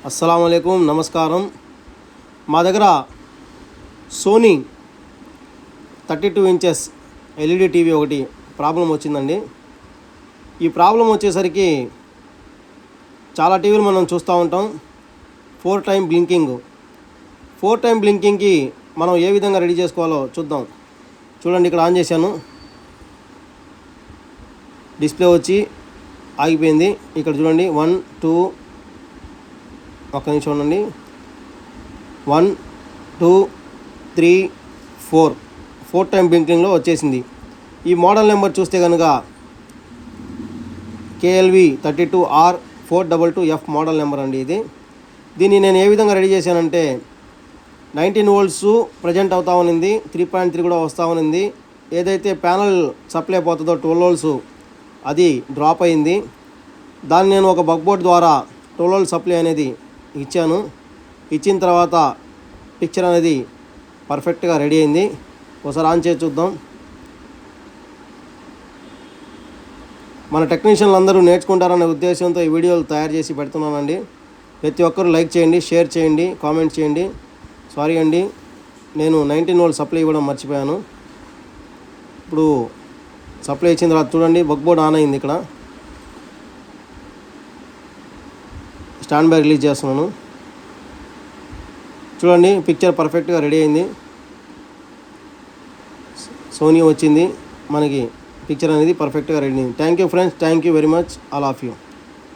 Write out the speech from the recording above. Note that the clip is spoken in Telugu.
అస్సలాముఅలైకుం, నమస్కారం. మా దగ్గర సోనీ 32 ఇంచెస్ ఎల్ఈడి టీవీ ఒకటి ప్రాబ్లం వచ్చిందండి. ఈ ప్రాబ్లం వచ్చేసరికి చాలా టీవీలు మనం చూస్తూ ఉంటాం. 4 టైం బ్లింకింగ్కి మనం ఏ విధంగా రెడీ చేసుకోవాలో చూద్దాం. చూడండి, ఇక్కడ ఆన్ చేశాను, డిస్ప్లే వచ్చి ఆగిపోయింది. ఇక్కడ చూడండి 1 2 ఒక్క నిమిషం ఉండండి, 1 2 3 4 టైం బ్లింకింగ్లో వచ్చేసింది. ఈ మోడల్ నెంబర్ చూస్తే కనుక KLV 32R422F మోడల్ నెంబర్ అండి ఇది. దీన్ని నేను ఏ విధంగా రెడీ చేశానంటే 19 volts ప్రజెంట్ అవుతా ఉన్నింది, 3.3 కూడా వస్తూ ఉన్నింది. ఏదైతే ప్యానల్ సప్లై పోతుందో 12 volts అది డ్రాప్ అయింది. దాన్ని నేను ఒక బక్బోర్డ్ ద్వారా 12 volt సప్లై అనేది ఇచ్చాను. ఇచ్చిన తర్వాత పిక్చర్ అనేది పర్ఫెక్ట్గా రెడీ అయింది. ఒకసారి ఆన్ చేసి చూద్దాం. మన టెక్నీషియన్లు అందరూ నేర్చుకుంటారనే ఉద్దేశంతో ఈ వీడియోలు తయారు చేసి పెడుతున్నానండి. ప్రతి ఒక్కరూ లైక్ చేయండి, షేర్ చేయండి, కామెంట్ చేయండి. సారీ అండి, నేను 19 volt సప్లై ఇవ్వడం మర్చిపోయాను. ఇప్పుడు సప్లై ఇచ్చిన తర్వాత చూడండి, బక్బోర్డ్ ఆన్ అయింది. ఇక్కడ స్టాండ్ బై రిలీజ్ చేస్తున్నాను. చూడండి, పిక్చర్ పర్ఫెక్ట్గా రెడీ అయింది. సోనీ వచ్చింది, మనకి పిక్చర్ అనేది పర్ఫెక్ట్గా రెడీ అయింది. Thank you friends, thank you very much, all of you.